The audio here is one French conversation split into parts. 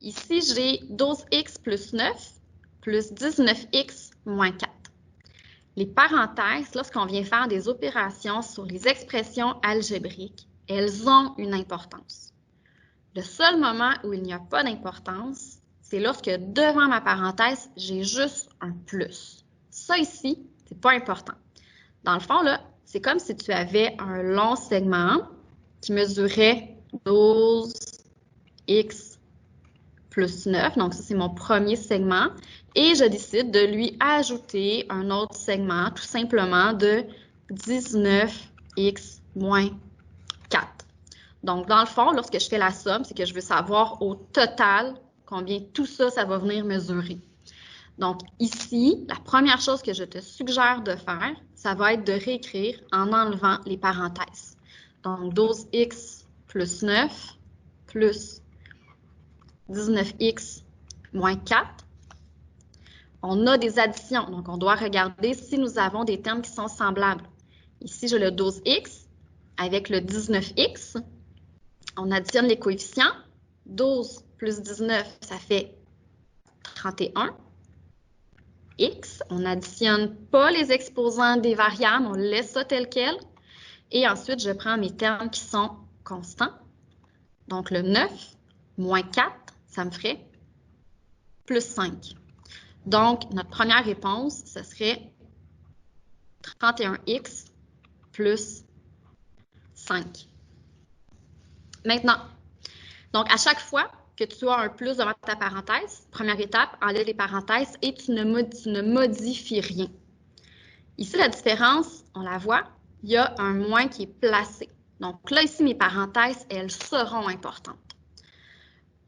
Ici, j'ai 12x plus 9 plus 19x moins 4. Les parenthèses, lorsqu'on vient faire des opérations sur les expressions algébriques, elles ont une importance. Le seul moment où il n'y a pas d'importance, c'est lorsque devant ma parenthèse, j'ai juste un plus. Ça ici, c'est pas important. Dans le fond, là, c'est comme si tu avais un long segment qui mesurait 12x plus 9. Donc, ça, c'est mon premier segment. Et je décide de lui ajouter un autre segment, tout simplement de 19x moins 4. Donc, dans le fond, lorsque je fais la somme, c'est que je veux savoir au total combien tout ça, ça va venir mesurer. Donc, ici, la première chose que je te suggère de faire, ça va être de réécrire en enlevant les parenthèses. Donc, 12x plus 9 plus 19x moins 4. On a des additions, donc on doit regarder si nous avons des termes qui sont semblables. Ici, j'ai le 12x avec le 19x. On additionne les coefficients. 12 plus 19, ça fait 31. X, on n'additionne pas les exposants des variables, on laisse ça tel quel. Et ensuite, je prends mes termes qui sont constants. Donc, le 9 moins 4, ça me ferait plus 5. Donc, notre première réponse, ce serait 31x plus 5. Maintenant, donc à chaque fois que tu as un plus devant ta parenthèse, première étape, enlève les parenthèses et tu ne modifies rien. Ici, la différence, on la voit, il y a un moins qui est placé. Donc là, ici, mes parenthèses, elles seront importantes.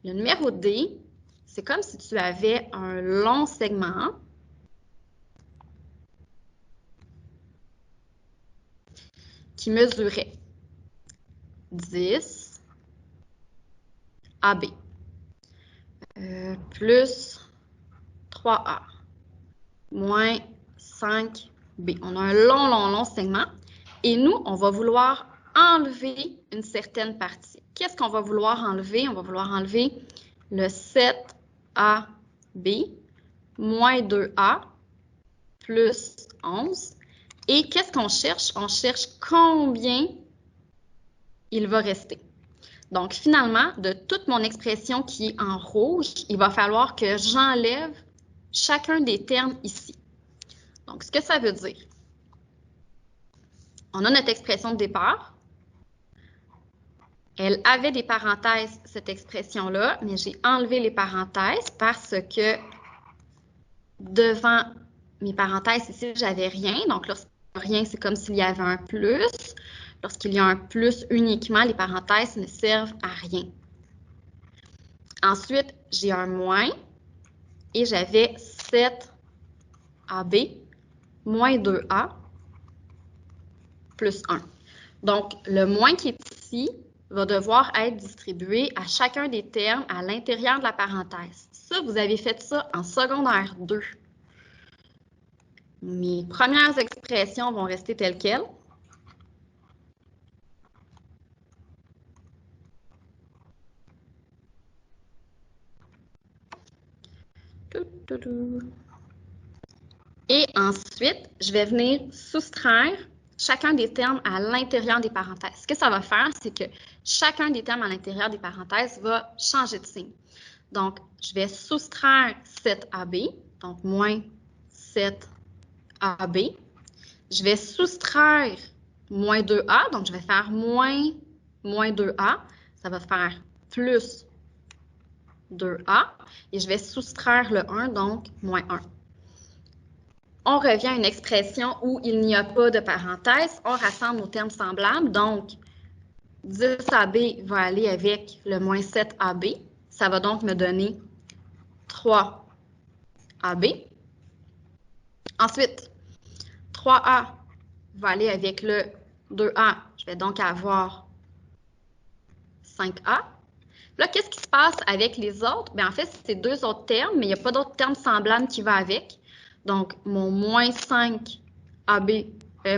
Le numéro D, c'est comme si tu avais un long segment qui mesurait 10 AB plus 3A moins 5B. On a un long segment. Et nous, on va vouloir enlever une certaine partie. Qu'est-ce qu'on va vouloir enlever? On va vouloir enlever le 7AB moins 2A plus 11. Et qu'est-ce qu'on cherche? On cherche combien il va rester. Donc, finalement, de toute mon expression qui est en rouge, il va falloir que j'enlève chacun des termes ici. Donc, ce que ça veut dire, on a notre expression de départ. Elle avait des parenthèses, cette expression-là, mais j'ai enlevé les parenthèses parce que devant mes parenthèses ici, j'avais rien. Donc, lorsqu'il y a rien, c'est comme s'il y avait un plus. Lorsqu'il y a un plus uniquement, les parenthèses ne servent à rien. Ensuite, j'ai un moins et j'avais 7AB moins 2A plus 1. Donc, le moins qui est ici va devoir être distribué à chacun des termes à l'intérieur de la parenthèse. Ça, vous avez fait ça en secondaire 2. Mes premières expressions vont rester telles quelles. Et ensuite, je vais venir soustraire chacun des termes à l'intérieur des parenthèses. Ce que ça va faire, c'est que chacun des termes à l'intérieur des parenthèses va changer de signe. Donc, je vais soustraire 7AB, donc moins 7AB. Je vais soustraire moins 2A, donc je vais faire moins 2A. Ça va faire plus 2A. Et je vais soustraire le 1, donc moins 1. On revient à une expression où il n'y a pas de parenthèse. On rassemble nos termes semblables. Donc, 10AB va aller avec le moins 7AB. Ça va donc me donner 3AB. Ensuite, 3A va aller avec le 2A. Je vais donc avoir 5A. Là, qu'est-ce qui se passe avec les autres? Bien, en fait, c'est deux autres termes, mais il n'y a pas d'autres termes semblables qui vont avec. Donc, mon moins 5AB,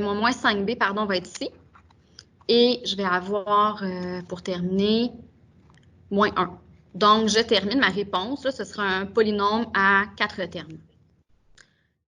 mon moins 5B, pardon, va être ici. Et je vais avoir, pour terminer, moins 1. Donc, je termine ma réponse. Là, ce sera un polynôme à 4 termes.